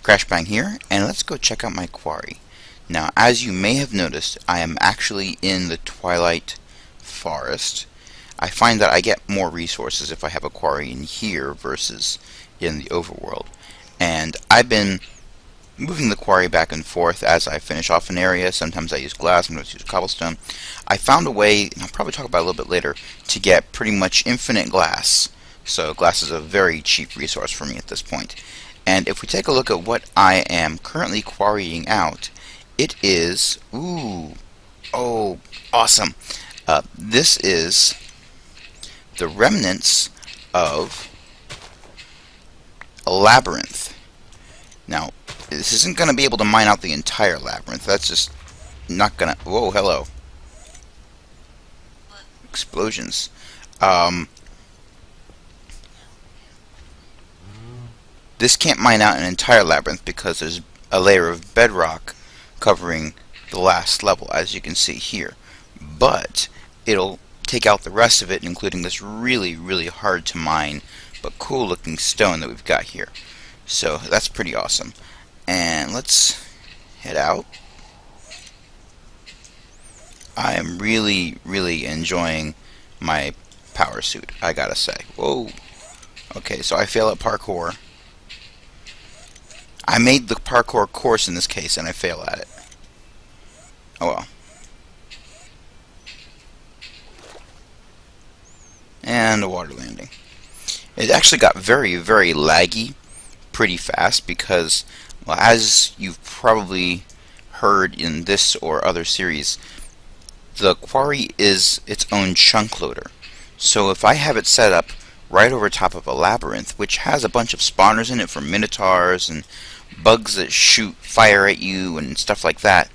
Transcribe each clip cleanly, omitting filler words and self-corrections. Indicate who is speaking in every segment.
Speaker 1: Crashbang here, and let's go check out my quarry. Now, as you may have noticed, I am actually in the Twilight Forest. I find that I get more resources if I have a quarry in here versus in the overworld. And I've been moving the quarry back and forth as I finish off an area. Sometimes I use glass, sometimes I use cobblestone. I found a way, and I'll probably talk about it a little bit later, to get pretty much infinite glass. So glass is a very cheap resource for me at this point. And if we take a look at what I am currently quarrying out, it is, oh, awesome. This is the remnants of a labyrinth. Now, this isn't going to be able to mine out the entire labyrinth. That's just not going to... Whoa, hello. Explosions. This can't mine out an entire labyrinth because there's a layer of bedrock covering the last level, as you can see here. But it'll take out the rest of it, including this really, really hard to mine but cool looking stone that we've got here. So that's pretty awesome. And let's head out. I am really, really enjoying my power suit, I gotta say. Whoa. Okay, so I fail at parkour. I made the parkour course in this case, and I fail at it. Oh well. And a water landing. It actually got very, very laggy pretty fast because, well, as you've probably heard in this or other series, the quarry is its own chunk loader. So if I have it set up right over top of a labyrinth, which has a bunch of spawners in it for minotaurs and bugs that shoot fire at you and stuff like that,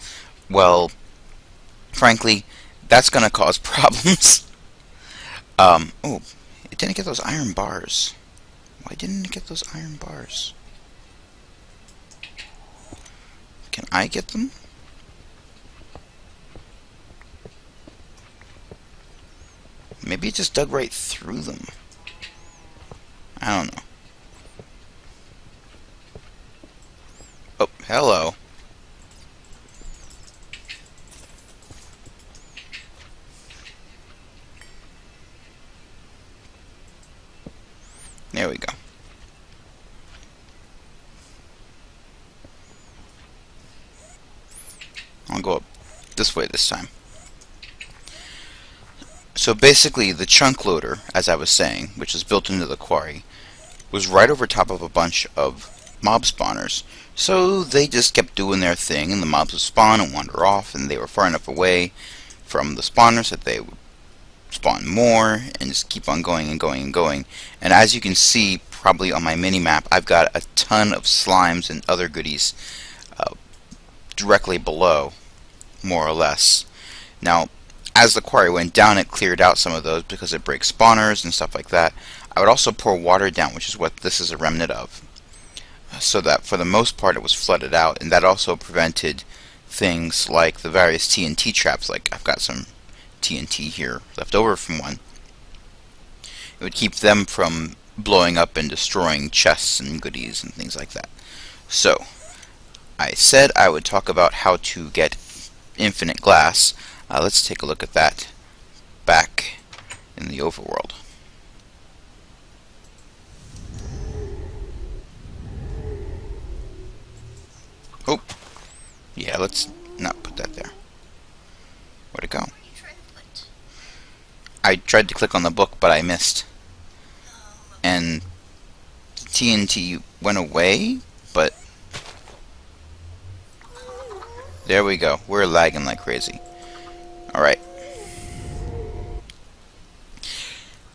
Speaker 1: well, frankly, that's going to cause problems. Oh, it didn't get those iron bars. Why didn't it get those iron bars? Can I get them? Maybe it just dug right through them. I don't know. Oh, hello. There we go. I'll go up this way this time. So basically, the chunk loader, as I was saying, which is built into the quarry, was right over top of a bunch of mob spawners. So they just kept doing their thing, and the mobs would spawn and wander off, and they were far enough away from the spawners that they would spawn more, and just keep on going and going and going. And as you can see, probably on my mini-map, I've got a ton of slimes and other goodies directly below, more or less. Now, as the quarry went down, it cleared out some of those because it breaks spawners and stuff like that. I would also pour water down, which is what this is a remnant of, so that for the most part it was flooded out, and that also prevented things like the various TNT traps. Like, I've got some TNT here left over from one. It would keep them from blowing up and destroying chests and goodies and things like that. So, I said I would talk about how to get infinite glass. Let's take a look at that back in the overworld. Oh, yeah, let's not put that there. Where'd it go? I tried to click on the book, but I missed. And TNT went away, but there we go. We're lagging like crazy. Alright.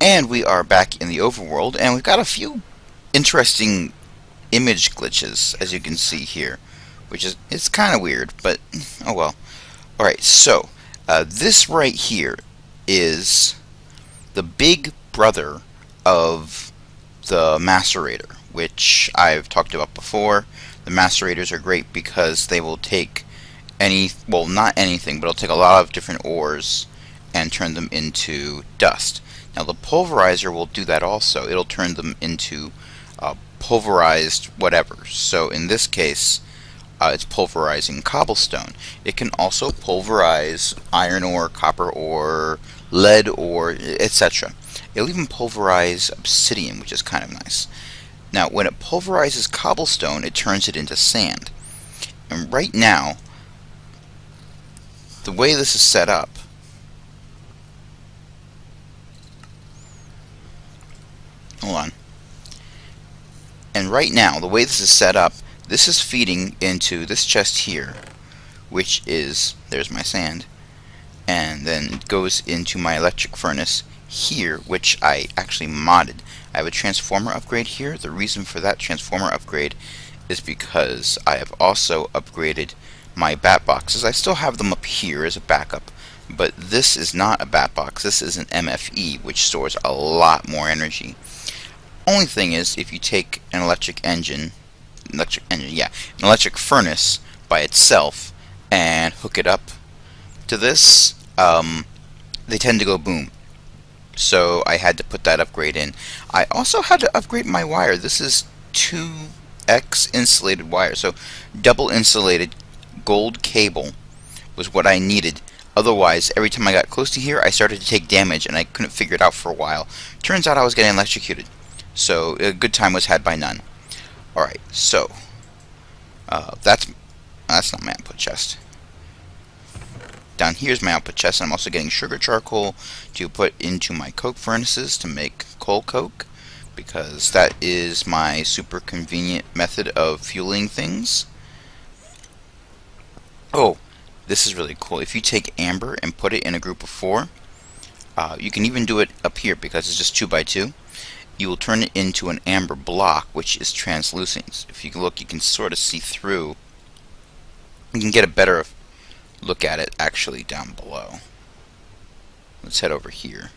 Speaker 1: And we are back in the overworld, and we've got a few interesting image glitches, as you can see here, which is, it's kind of weird, but oh well. Alright, so this right here is the big brother of the macerator, which I've talked about before. The macerators are great because they will take well, not anything, but it'll take a lot of different ores and turn them into dust. Now the pulverizer will do that also. It'll turn them into pulverized whatever. So in this case, it's pulverizing cobblestone. It can also pulverize iron ore, copper ore, lead ore, etc. It'll even pulverize obsidian, which is kind of nice. Now, when it pulverizes cobblestone, it turns it into sand. And right now, the way this is set up, hold on. And right now, the way this is set up, this is feeding into this chest here, which is, there's my sand, and then it goes into my electric furnace here, which I actually modded. I have a transformer upgrade here. The reason for that transformer upgrade is because I have also upgraded my bat boxes. I still have them up here as a backup, but this is not a bat box. This is an MFE, which stores a lot more energy. Only thing is, if you take an electric furnace by itself and hook it up to this, they tend to go boom. So I had to put that upgrade in. I also had to upgrade my wire. This is 2x insulated wire, so double insulated gold cable was what I needed. Otherwise, every time I got close to here, I started to take damage, and I couldn't figure it out for a while. Turns out I was getting electrocuted. So a good time was had by none. Alright, so that's not my output chest. Down here's my output chest, and I'm also getting sugar charcoal to put into my coke furnaces to make coal coke, because that is my super convenient method of fueling things. Oh, this is really cool. If you take amber and put it in a group of 4, you can even do it up here because it's just 2 by 2. You will turn it into an amber block, which is translucent. If you look, you can sort of see through. You can get a better look at it actually down below. Let's head over here.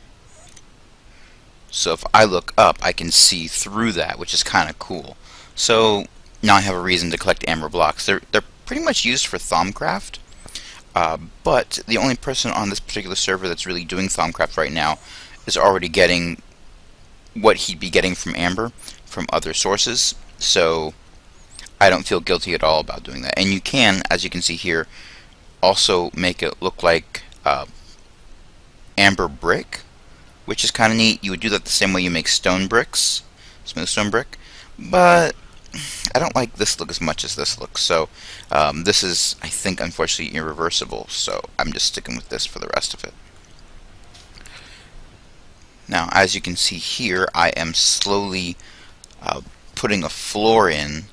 Speaker 1: So if I look up, I can see through that, which is kind of cool. So now I have a reason to collect amber blocks. They're pretty much used for Thaumcraft, but the only person on this particular server that's really doing Thaumcraft right now is already getting what he'd be getting from amber from other sources, so I don't feel guilty at all about doing that. And you can, as you can see here, also make it look like amber brick, which is kind of neat. You would do that the same way you make stone bricks, smooth stone brick, but I don't like this look as much as this looks, so this is, I think, unfortunately irreversible, so I'm just sticking with this for the rest of it. Now, as you can see here, I am slowly putting a floor in.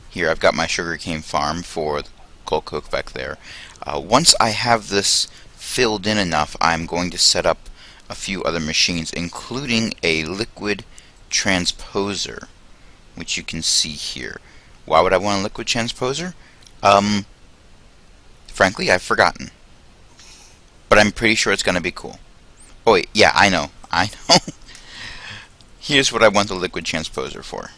Speaker 1: Here, I've got my sugarcane farm for the coal coke back there. Once I have this filled in enough, I'm going to set up a few other machines, including a liquid transposer, which you can see here. Why would I want a liquid transposer? Frankly, I've forgotten. But I'm pretty sure it's going to be cool. Oh wait, yeah, I know. Here's what I want the liquid transposer for.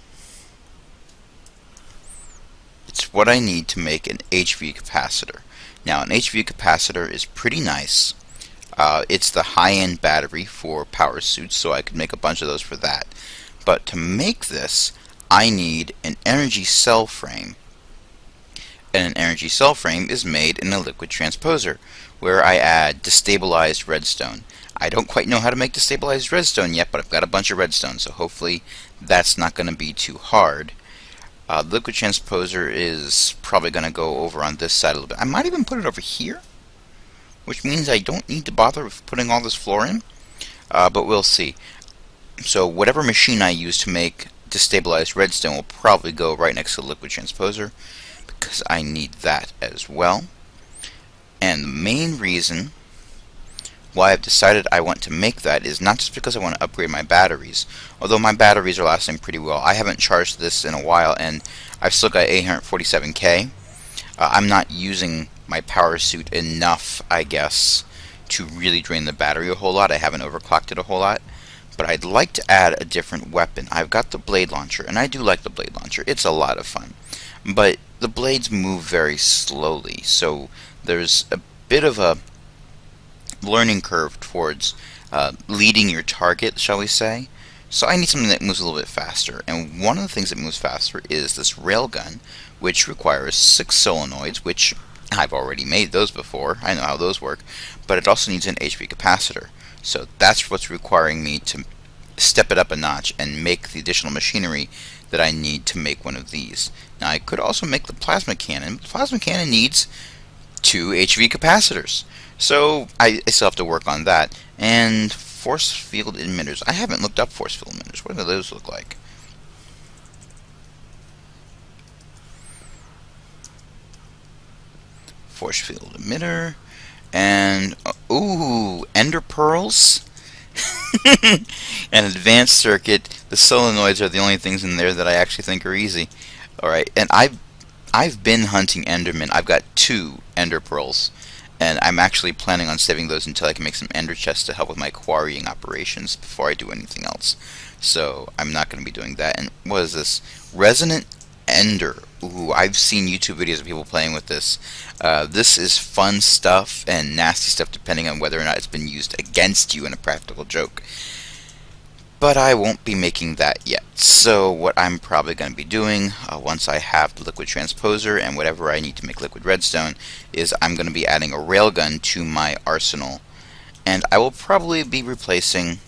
Speaker 1: It's what I need to make an HV capacitor. Now, an HV capacitor is pretty nice. It's the high-end battery for power suits, so I could make a bunch of those for that. But to make this, I need an energy cell frame. And an energy cell frame is made in a liquid transposer, where I add destabilized redstone. I don't quite know how to make destabilized redstone yet, but I've got a bunch of redstone, so hopefully that's not going to be too hard. The liquid transposer is probably going to go over on this side a little bit. I might even put it over here, which means I don't need to bother with putting all this floor in, but we'll see. So whatever machine I use to make destabilized redstone will probably go right next to the liquid transposer, because I need that as well. And the main reason why I've decided I want to make that is not just because I want to upgrade my batteries, although my batteries are lasting pretty well. I haven't charged this in a while, and I've still got 847K. I'm not using my power suit enough, I guess, to really drain the battery a whole lot. I haven't overclocked it a whole lot, but I'd like to add a different weapon. I've got the blade launcher, and I do like the blade launcher. It's a lot of fun, but the blades move very slowly, so there's a bit of a learning curve towards leading your target, shall we say, So I need something that moves a little bit faster, and one of the things that moves faster is this railgun, which requires 6 solenoids, which I've already made those before. I know how those work, but it also needs an HP capacitor. So that's what's requiring me to step it up a notch and make the additional machinery that I need to make one of these. Now I could also make the plasma cannon. The plasma cannon needs 2 HV capacitors. So I still have to work on that. And force field emitters. I haven't looked up force field emitters. What do those look like? Force field emitter. And, ooh, ender pearls. An advanced circuit. The solenoids are the only things in there that I actually think are easy. Alright, and I've been hunting endermen. I've got 2 ender pearls. And I'm actually planning on saving those until I can make some ender chests to help with my quarrying operations before I do anything else. So I'm not going to be doing that. And what is this? Resonant ender. Ooh, I've seen YouTube videos of people playing with this. This is fun stuff and nasty stuff depending on whether or not it's been used against you in a practical joke. But I won't be making that yet. So what I'm probably going to be doing once I have the liquid transposer and whatever I need to make liquid redstone is I'm going to be adding a railgun to my arsenal. And I will probably be replacing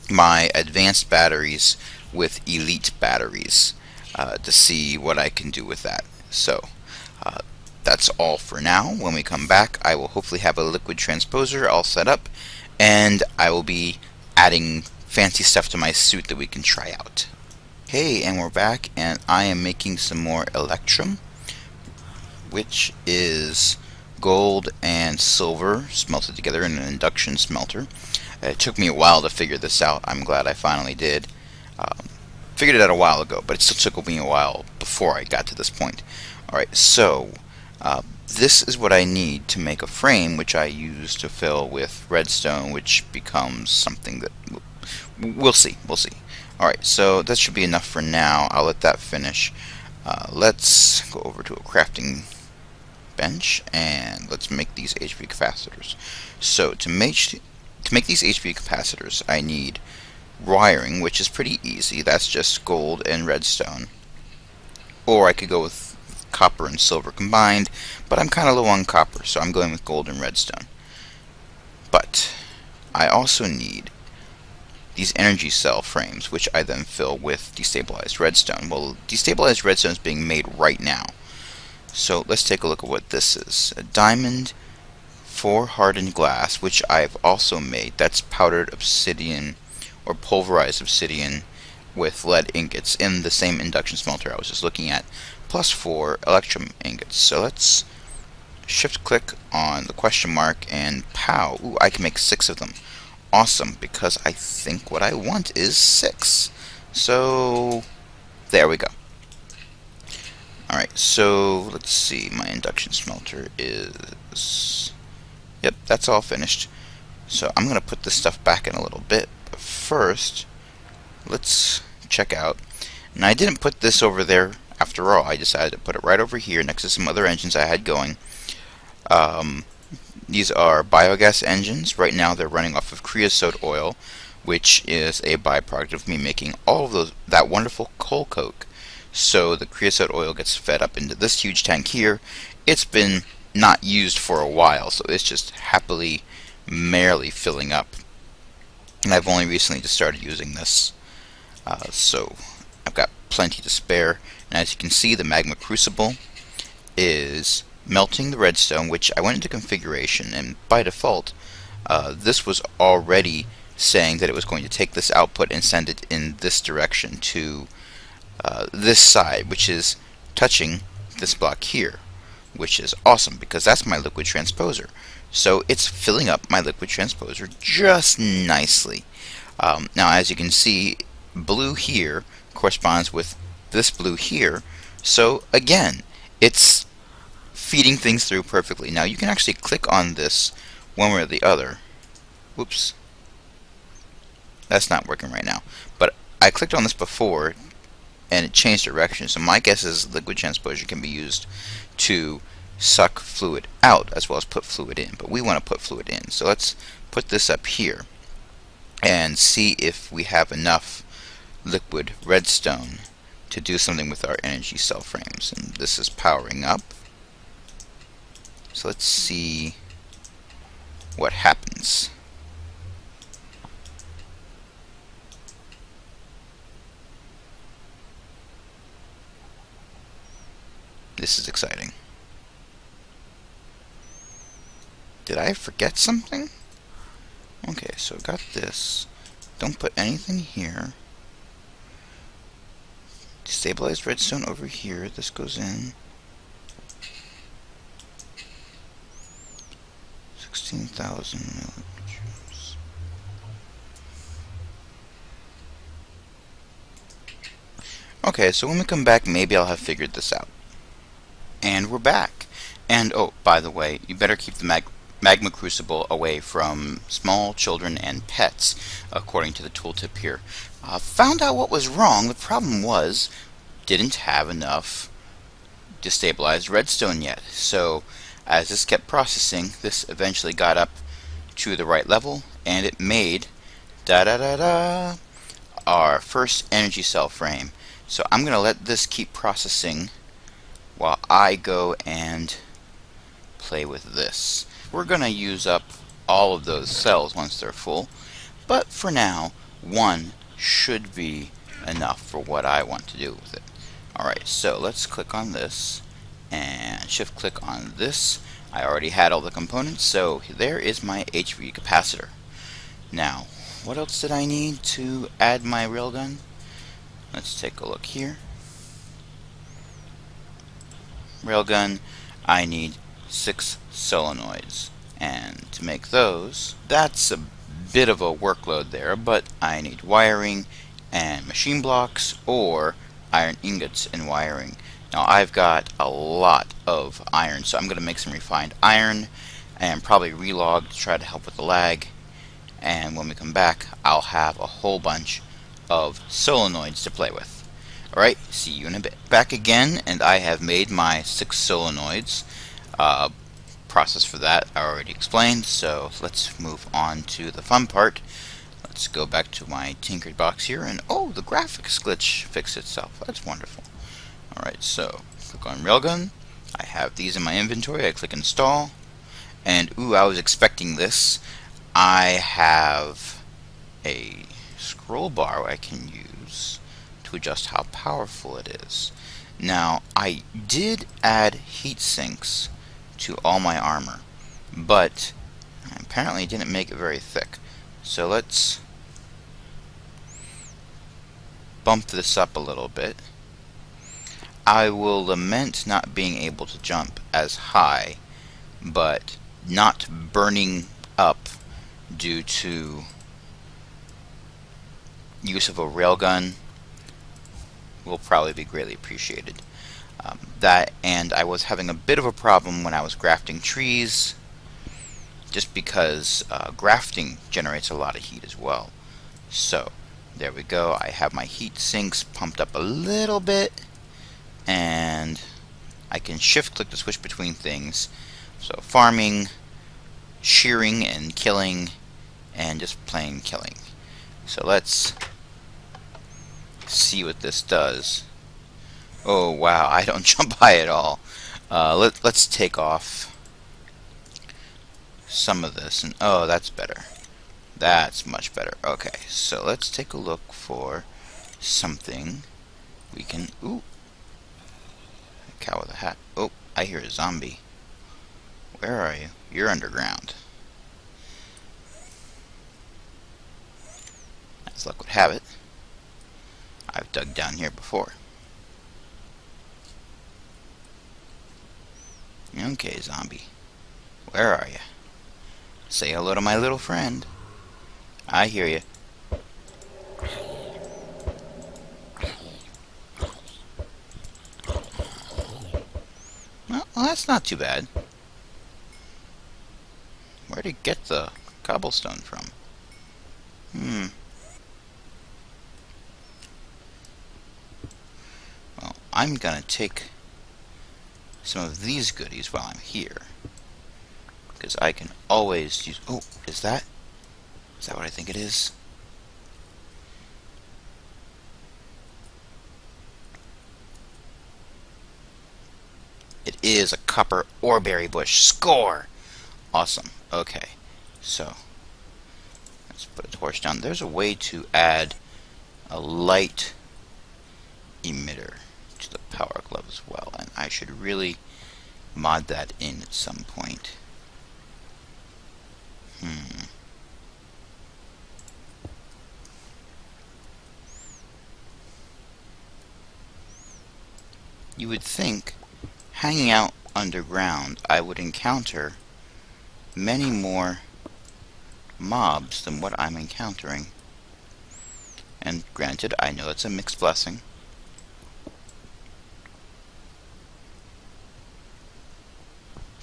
Speaker 1: my advanced batteries with elite batteries to see what I can do with that. So that's all for now. When we come back, I will hopefully have a liquid transposer all set up, and I will be adding fancy stuff to my suit that we can try out. Hey, and we're back, and I am making some more electrum, which is gold and silver smelted together in an induction smelter. It took me a while to figure this out. I'm glad I finally did. Figured it out a while ago, but it still took me a while before I got to this point. Alright, so this is what I need to make a frame, which I use to fill with redstone, which becomes something that we'll see. Alright, so that should be enough for now. I'll let that finish. Let's go over to a crafting bench and let's make these HP capacitors. So to make these HP capacitors, I need wiring, which is pretty easy. That's just gold and redstone. Or I could go with copper and silver combined, but I'm kind of low on copper, so I'm going with gold and redstone. But I also need these energy cell frames, which I then fill with destabilized redstone. Well, destabilized redstone is being made right now. So let's take a look at what this is. A diamond for hardened glass, which I've also made. That's powdered obsidian or pulverized obsidian with lead ingots in the same induction smelter I was just looking at, plus 4 electrum ingots. So let's shift click on the question mark and pow. Ooh, I can make 6 of them. Awesome, because I think what I want is 6. So there we go. Alright, so let's see, my induction smelter is, yep, that's all finished. So I'm going to put this stuff back in a little bit, but first let's check out. And I didn't put this over there after all. I decided to put it right over here next to some other engines I had going. These are biogas engines. Right now they're running off of creosote oil, which is a byproduct of me making all of that wonderful coal coke. So the creosote oil gets fed up into this huge tank here. It's been not used for a while, so it's just happily, merrily filling up. And I've only recently just started using this. So I've got plenty to spare. And as you can see, the magma crucible is melting the redstone, which I went into configuration, and by default this was already saying that it was going to take this output and send it in this direction to this side, which is touching this block here, which is awesome because that's my liquid transposer. So it's filling up my liquid transposer just nicely. Now as you can see, blue here corresponds with this blue here, so again it's feeding things through perfectly. Now you can actually click on this one way or the other. Whoops, that's not working right now, but I clicked on this before and it changed direction, so my guess is liquid transposer can be used to suck fluid out as well as put fluid in, but we want to put fluid in, so let's put this up here. and see if we have enough liquid redstone to do something with our energy cell frames. And this is powering up. So let's see what happens. This is exciting. Did I forget something? Okay, so I got this. Don't put anything here. Destabilized redstone over here. This goes in. 16,000 millijoules. Okay, so when we come back, maybe I'll have figured this out. And we're back. And, oh, by the way, you better keep the magma crucible away from small children and pets, according to the tooltip here. Found out what was wrong. The problem was, didn't have enough destabilized redstone yet. So, as this kept processing, this eventually got up to the right level, and it made our first energy cell frame. So I'm going to let this keep processing while I go and play with this. We're going to use up all of those cells once they're full, but for now, one should be enough for what I want to do with it. Alright, so let's click on this and shift click on this. I already had all the components, so there is my HV capacitor. Now, what else did I need to add my railgun? Let's take a look here. Railgun, I need 6 solenoids, and to make those, that's a bit of a workload there, but I need wiring and machine blocks or iron ingots and wiring. Now I've got a lot of iron, so I'm going to make some refined iron and probably relog to try to help with the lag, and when we come back I'll have a whole bunch of solenoids to play with. Alright, see you in a bit. Back again, and I have made my 6 solenoids. Process for that I already explained, so let's move on to the fun part. Let's go back to my tinkered box here, and oh, the graphics glitch fixed itself. That's wonderful. Alright, so click on Railgun. I have these in my inventory. I click install, and ooh, I was expecting this. I have a scroll bar I can use to adjust how powerful it is. Now, I did add heat sinks to all my armor, but apparently didn't make it very thick. So let's bump this up a little bit. I will lament not being able to jump as high, but not burning up due to use of a railgun will probably be greatly appreciated. That, and I was having a bit of a problem when I was grafting trees, just because grafting generates a lot of heat as well. So there we go. I have my heat sinks pumped up a little bit, and I can shift click to switch between things. So farming, shearing and killing, and just plain killing. So let's see what this does. Oh wow, I don't jump high at all. Let's take off some of this, and oh, that's better. That's much better. Okay, so let's take a look for something we can. Ooh, a cow with a hat. Oh, I hear a zombie. Where are you? You're underground. As luck would have it, I've dug down here before. Okay, zombie. Where are you? Say hello to my little friend. I hear you. Well, that's not too bad. Where'd he get the cobblestone from? Well, I'm gonna take some of these goodies while I'm here, because I can always use. Oh, is that what I think it is? It is a copper oreberry bush. Score! Awesome. Okay, so let's put a torch down. There's a way to add a light emitter to the power glove as well, and I should really mod that in at some point. You would think, hanging out underground, I would encounter many more mobs than what I'm encountering. And granted, I know it's a mixed blessing.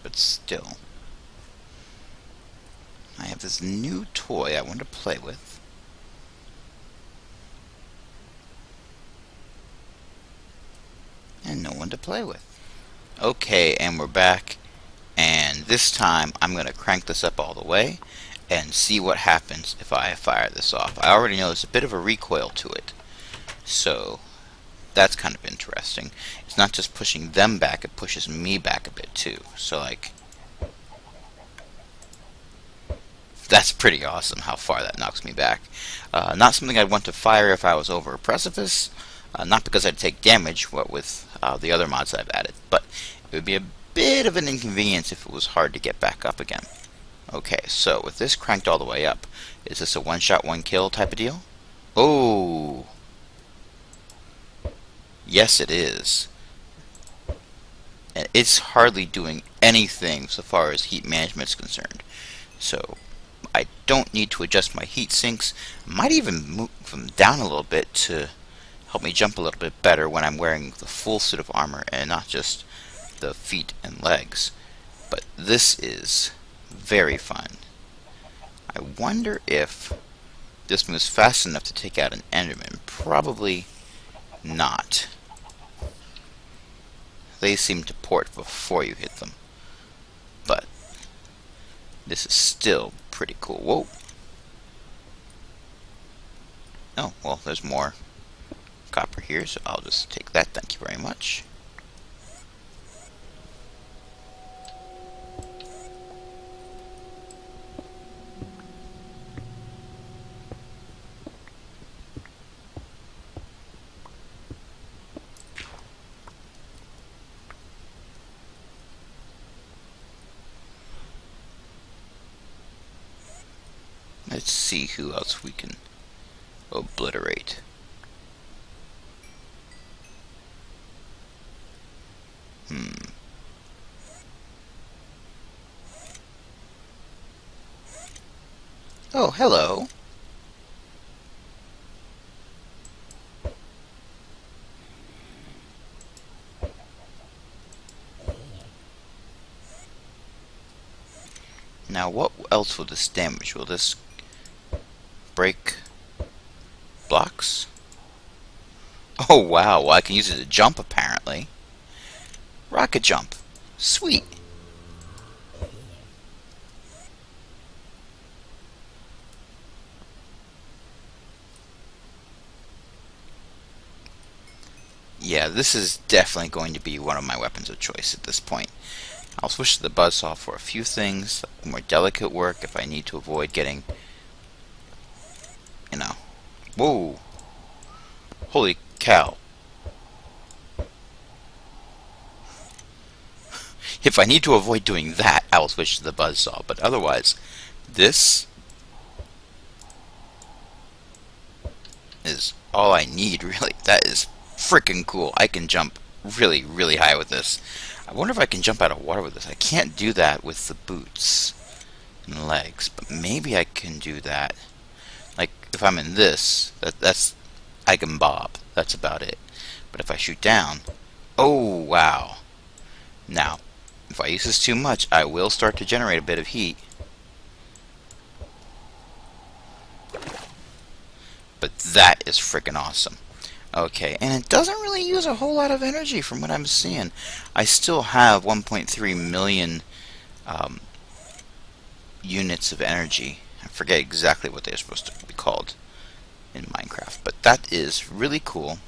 Speaker 1: But still. I have this new toy I want to play with. And no one to play with. Okay, and we're back. And this time, I'm going to crank this up all the way and see what happens if I fire this off. I already know there's a bit of a recoil to it. So, that's kind of interesting. It's not just pushing them back, it pushes me back a bit too. So, like, that's pretty awesome how far that knocks me back. Not something I'd want to fire if I was over a precipice. Not because I'd take damage, what with the other mods I've added, but it would be a bit of an inconvenience if it was hard to get back up again. Okay, so with this cranked all the way up, is this a one-shot, one-kill type of deal? Oh! Yes, it is. And it's hardly doing anything so far as heat management is concerned. So, I don't need to adjust my heat sinks. I might even move them down a little bit to help me jump a little bit better when I'm wearing the full suit of armor and not just the feet and legs. But this is very fun. I wonder if this moves fast enough to take out an Enderman. Probably not. They seem to port before you hit them. But this is still pretty cool. Whoa. Oh, well, there's more copper here, so I'll just take that. Thank you very much. Let's see who else we can obliterate. Oh, hello. Now, what else will this damage? Will this break blocks? Oh, wow. Well, I can use it to jump, apparently. Rocket jump. Sweet. Yeah, this is definitely going to be one of my weapons of choice at this point. I'll switch to the buzzsaw for a few things, more delicate work if I need to avoid getting, you know. Whoa! Holy cow. If I need to avoid doing that, I will switch to the buzzsaw, but otherwise, this is all I need, really. That is freaking cool. I can jump really, really high with this. I wonder if I can jump out of water with this. I can't do that with the boots and legs, but maybe I can do that. Like, if I'm in this, that's I can bob. That's about it. But if I shoot down, oh, wow. Now, if I use this too much, I will start to generate a bit of heat. But that is freaking awesome. Okay, and it doesn't really use a whole lot of energy from what I'm seeing. I still have 1.3 million units of energy. I forget exactly what they're supposed to be called in Minecraft, but that is really cool.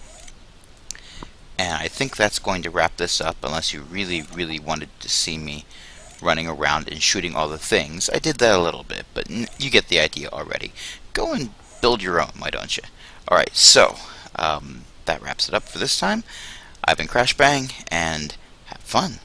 Speaker 1: And I think that's going to wrap this up, unless you really, really wanted to see me running around and shooting all the things. I did that a little bit, but you get the idea already. Go and build your own, why don't you? Alright, so, that wraps it up for this time. I've been Crashbang, and have fun.